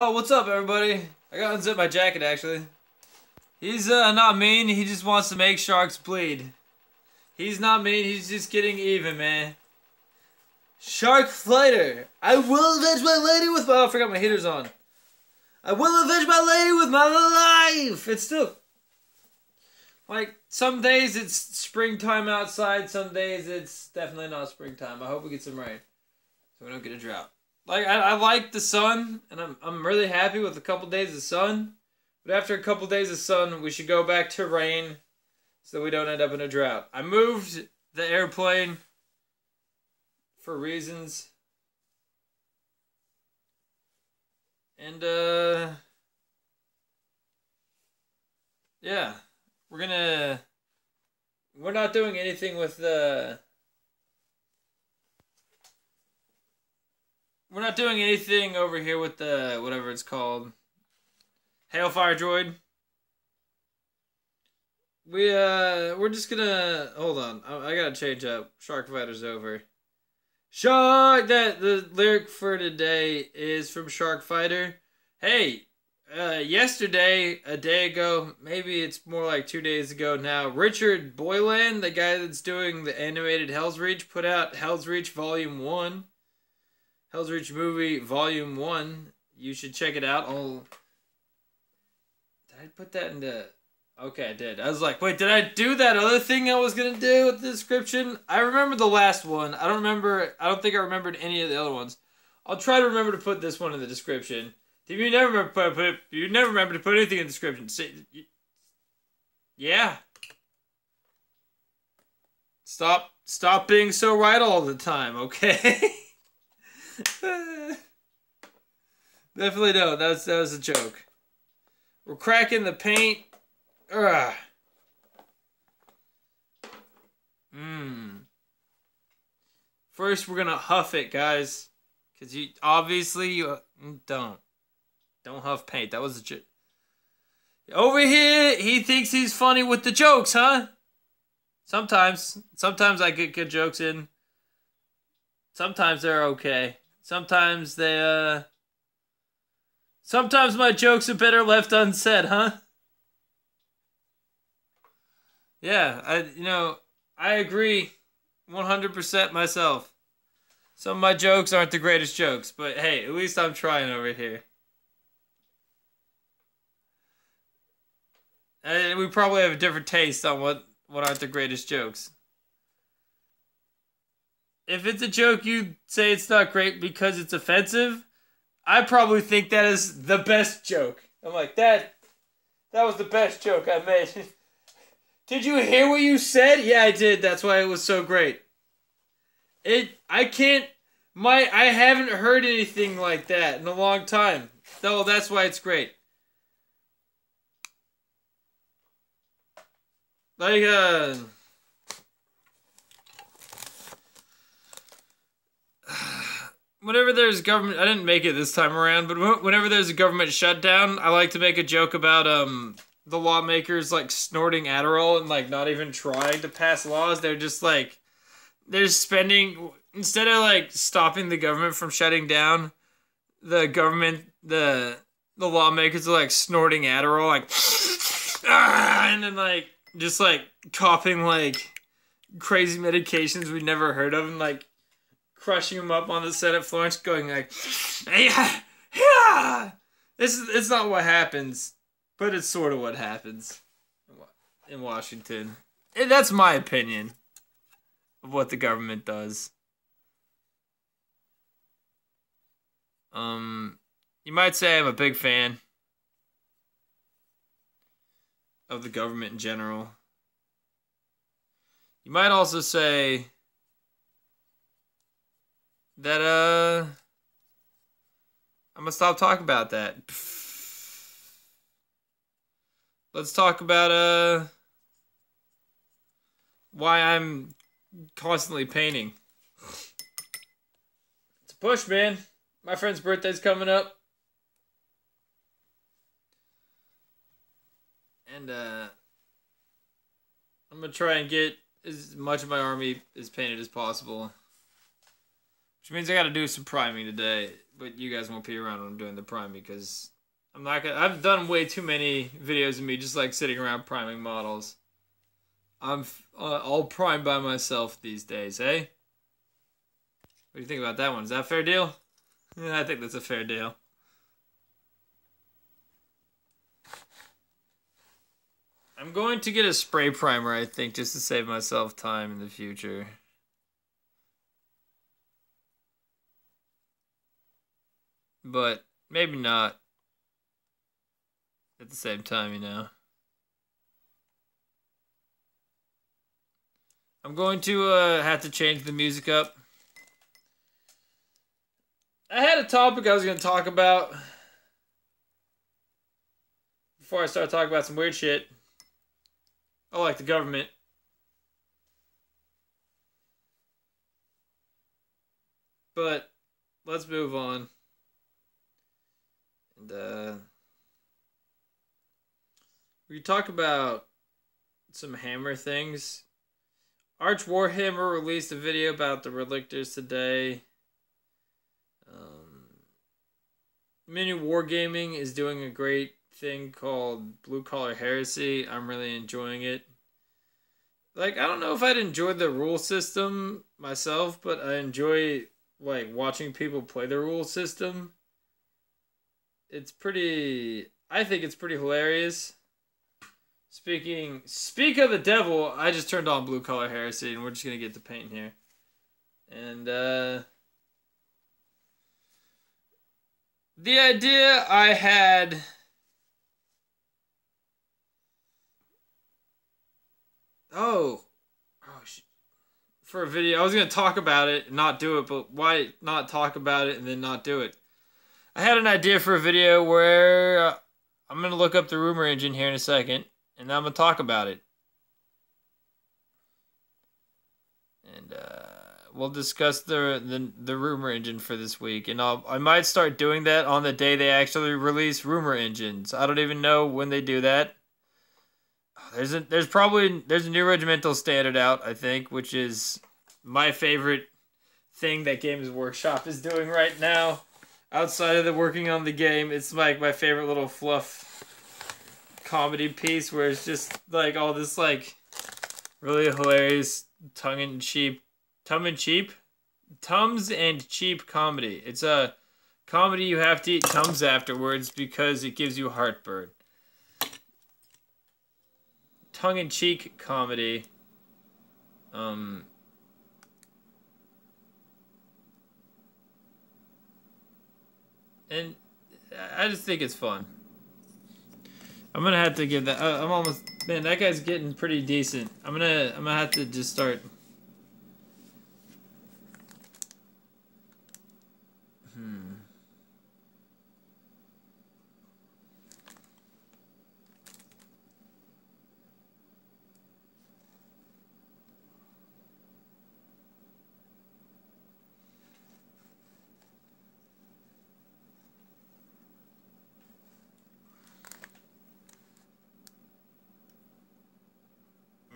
Oh, what's up, everybody? I gotta unzip my jacket, actually. He's, not mean, he just wants to make sharks bleed. He's not mean, he's just getting even, man. Shark fighter! I will avenge my lady with my... Oh, I forgot my heater's on. I will avenge my lady with my life! It's still... Like, some days it's springtime outside, some days it's definitely not springtime. I hope we get some rain, so we don't get a drought. Like, I like the sun, and I'm really happy with a couple days of sun. But after a couple days of sun, we should go back to rain so we don't end up in a drought. I moved the airplane for reasons. And, yeah. We're not doing anything with the... We're not doing anything over here with the, whatever it's called. Hailfire droid. We're just gonna, hold on. I gotta change up. Shark Fighter's over. The lyric for today is from Shark Fighter. Hey, yesterday, a day ago, maybe it's more like 2 days ago now, Richard Boylan, the guy that's doing the animated Hell's Reach, put out Hell's Reach Volume 1. Hell's Reach Movie Volume 1. You should check it out. Did I put that into... Okay, I did. I was like, wait, did I do that other thing I was going to do with the description? I remember the last one. I don't think I remembered any of the other ones. I'll try to remember to put this one in the description. You never remember to put anything in the description. Yeah. Stop being so right all the time, okay? Definitely no. That was a joke. We're cracking the paint. Ugh. First, we're gonna huff it, guys, because you don't huff paint. That was a joke. Over here, he thinks he's funny with the jokes, huh? Sometimes I get good jokes in. Sometimes they're okay. Sometimes my jokes are better left unsaid, huh? Yeah, I agree 100% myself. Some of my jokes aren't the greatest jokes, but hey, at least I'm trying over here. And we probably have a different taste on what aren't the greatest jokes. If it's a joke you say it's not great because it's offensive, I probably think that is the best joke. I'm like, that was the best joke I made. Did you hear what you said? Yeah, I did. That's why it was so great. I haven't heard anything like that in a long time. No, that's why it's great. Like, whenever there's government, I didn't make it this time around, but whenever there's a government shutdown, I like to make a joke about, the lawmakers, like, snorting Adderall and, like, not even trying to pass laws. They're just, like, they're spending, instead of, like, stopping the government from shutting down, the lawmakers are, like, snorting Adderall, like, and then, like, just, like, coughing, like, crazy medications we'd never heard of, and, like, crushing them up on the Senate floor and just going, like, yeah, yeah. It's not what happens. But it's sort of what happens in Washington. And that's my opinion of what the government does. You might say I'm a big fan of the government in general. You might also say that, I'm gonna stop talking about that. Let's talk about, why I'm constantly painting. It's a push, man. My friend's birthday's coming up. And, I'm gonna try and get as much of my army as painted as possible. Which means I gotta do some priming today, but you guys won't be around when I'm doing the priming because I'm not gonna. I've done way too many videos of me just like sitting around priming models. I'm all primed by myself these days, eh? What do you think about that one? Is that a fair deal? Yeah, I think that's a fair deal. I'm going to get a spray primer, I think, just to save myself time in the future. But maybe not at the same time, you know. I'm going to have to change the music up. I had a topic I was going to talk about before I start talking about some weird shit. Oh, like the government. But let's move on. And we talk about some hammer things. Arch Warhammer released a video about the Relictors today. Mini Wargaming is doing a great thing called Blue Collar Heresy. I'm really enjoying it. Like, I don't know if I'd enjoy the rule system myself, but I enjoy like watching people play the rule system. I think it's pretty hilarious. Speak of the devil, I just turned on Blue Collar Heresy and we're just gonna get to paint here. And the idea I had for a video, I was gonna talk about it and not do it, but why not talk about it and then not do it? I had an idea for a video where I'm gonna look up the rumor engine here in a second, and I'm gonna talk about it, and we'll discuss the rumor engine for this week, and I might start doing that on the day they actually release rumor engines. I don't even know when they do that. There's a new regimental standard out, I think, which is my favorite thing that Games Workshop is doing right now. Outside of the working on the game, it's like my favorite little fluff comedy piece where it's just like all this like really hilarious Tums and cheap comedy. It's a comedy you have to eat Tums afterwards because it gives you heartburn. Tongue-in-cheek comedy. And I just think it's fun. I'm gonna have to give that. I'm almost, man. That guy's getting pretty decent. I'm gonna have to just start.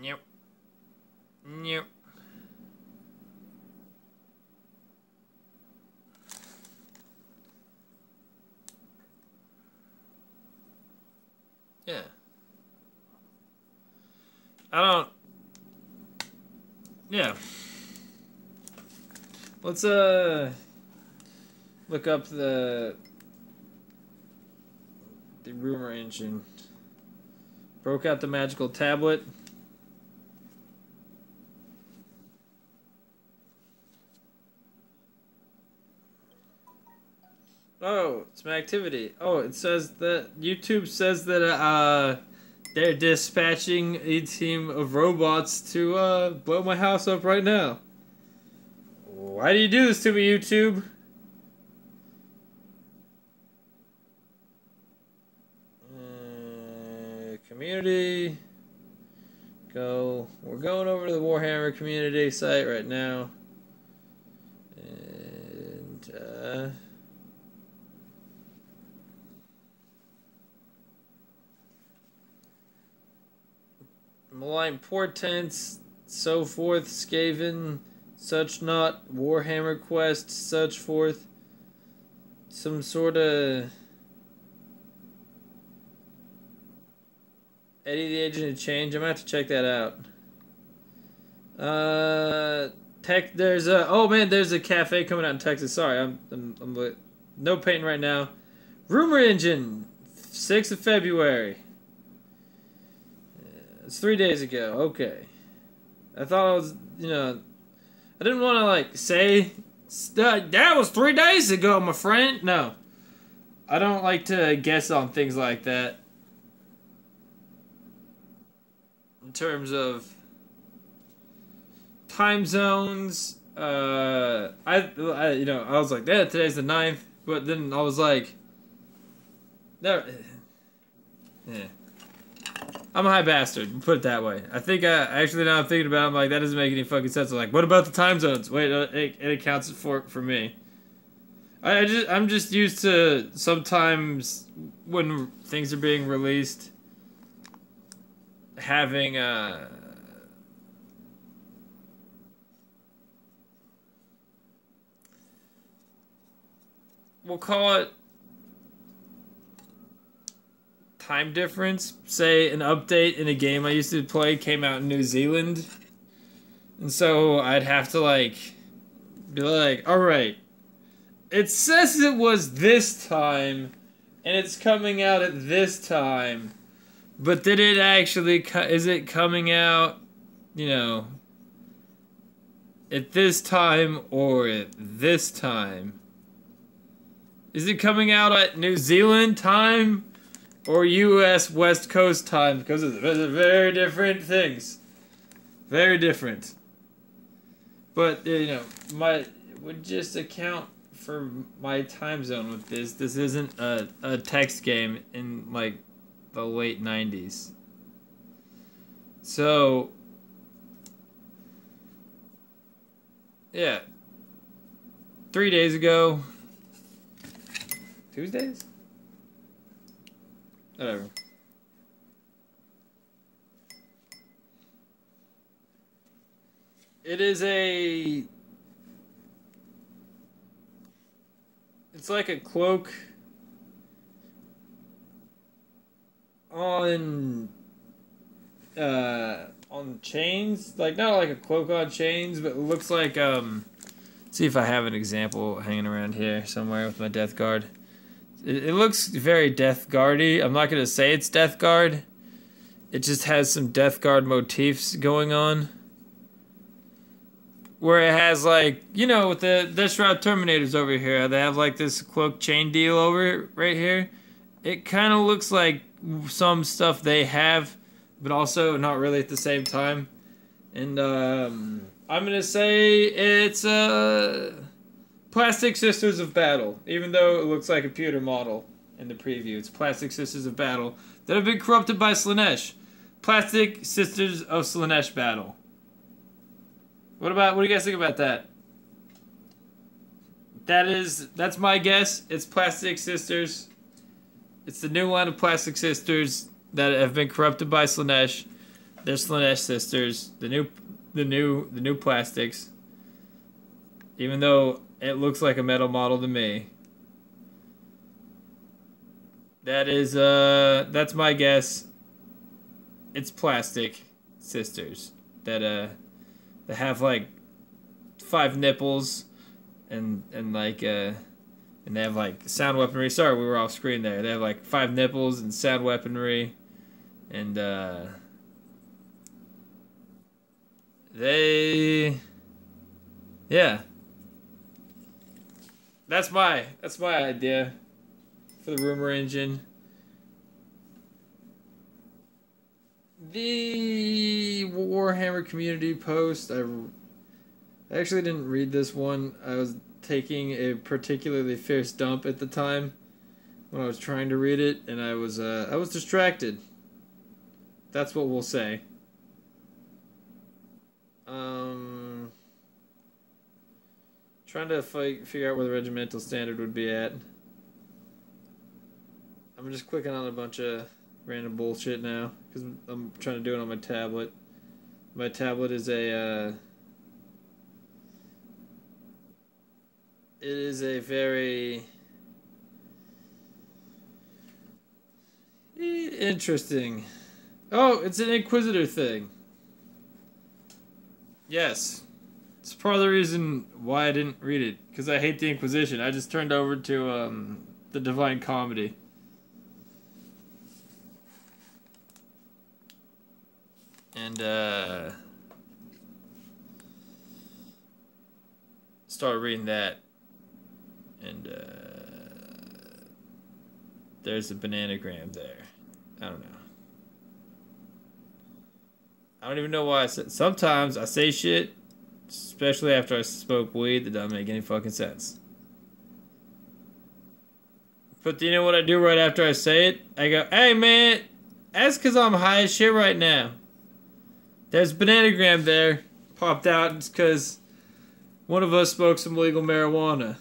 Yep. Yep. Yeah. I don't. Yeah. Let's look up the rumor engine. Broke out the magical tablet. Oh, some activity. Oh, it says that YouTube says that they're dispatching a team of robots to blow my house up right now. Why do you do this to me, YouTube? Community. Go. We're going over to the Warhammer community site right now. And malign portents, so forth, Skaven, such not, Warhammer Quest, such forth. Some sort of Eddie the Agent of Change. I'm gonna have to check that out. There's a oh man, there's a cafe coming out in Texas. Sorry, I'm no painting right now. Rumor Engine, 6th of February. It's 3 days ago. Okay, I thought I was, I didn't want to like say that was 3 days ago, my friend. No, I don't like to guess on things like that. In terms of time zones, I was like, yeah, today's the 9th, but then I was like, no, yeah. I'm a high bastard, put it that way. I think actually now I'm thinking about it, I'm like, that doesn't make any fucking sense. I'm like, what about the time zones? Wait, it accounts for me. I'm just used to sometimes when things are being released having we'll call it time difference. Say an update in a game I used to play came out in New Zealand, and so I'd have to like be like, all right, it says it was this time and it's coming out at this time, but did it actually is it coming out, at this time or at this time? Is it coming out at New Zealand time or US West Coast time? Because they're very different things. Very different. But, would just account for my time zone with this. This isn't a text game in, like, the late 90s. So, yeah. 3 days ago. Tuesdays? Whatever. It is it's like a cloak on chains, like not like a cloak on chains, but it looks like see if I have an example hanging around here somewhere with my Death Guard. It looks very Death Guard-y. I'm not going to say it's Death Guard. It just has some Death Guard motifs going on. Where it has like, with the Death Shroud Terminators over here, they have like this cloak chain deal over right here. It kind of looks like some stuff they have, but also not really at the same time. And I'm going to say it's Plastic Sisters of Battle, even though it looks like a pewter model in the preview. It's Plastic Sisters of Battle that have been corrupted by Slaanesh. Plastic Sisters of Slaanesh Battle. What do you guys think about that? That's my guess. It's Plastic Sisters. It's the new line of Plastic Sisters that have been corrupted by Slaanesh. They're Slaanesh sisters. The new plastics. Even though it looks like a metal model to me. That's my guess. It's Plastic Sisters that have like 5 nipples and like and they have like sound weaponry. Sorry, we were off screen there. They have like 5 nipples and sound weaponry, and yeah. That's my idea for the rumor engine. The Warhammer community post, I actually didn't read this one. I was taking a particularly fierce dump at the time when I was trying to read it, and I was distracted. That's what we'll say. Trying to figure out where the regimental standard would be at. I'm just clicking on a bunch of random bullshit now because I'm trying to do it on my tablet. My tablet is a It is a very interesting. Oh, it's an Inquisitor thing. Yes. It's part of the reason why I didn't read it. Because I hate the Inquisition. I just turned over to the Divine Comedy. And started reading that. And there's a bananagram there. I don't know. I don't even know why I said. Sometimes I say shit, especially after I smoke weed, that doesn't make any fucking sense. But do you know what I do right after I say it? I go, hey man, that's because I'm high as shit right now. There's a bananagram there. Popped out. It's because one of us smoked some legal marijuana.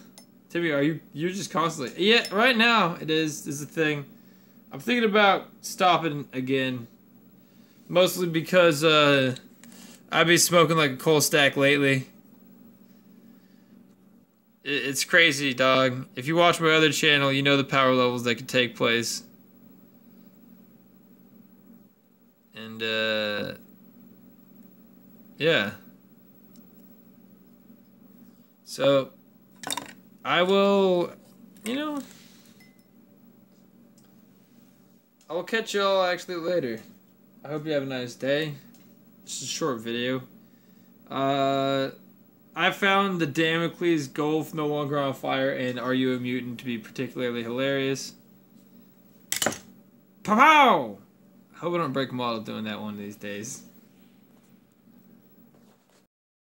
Timmy, you're just constantly... Yeah, right now it is. Is a thing. I'm thinking about stopping again. Mostly because I've been smoking like a coal stack lately. It's crazy, dog. If you watch my other channel, you know the power levels that could take place. And yeah. So I will, I will catch y'all actually later. I hope you have a nice day. Just a short video. I found the Damocles Gulf no longer on fire and Are You a Mutant to be particularly hilarious. Pow! I hope I don't break a model doing that one of these days.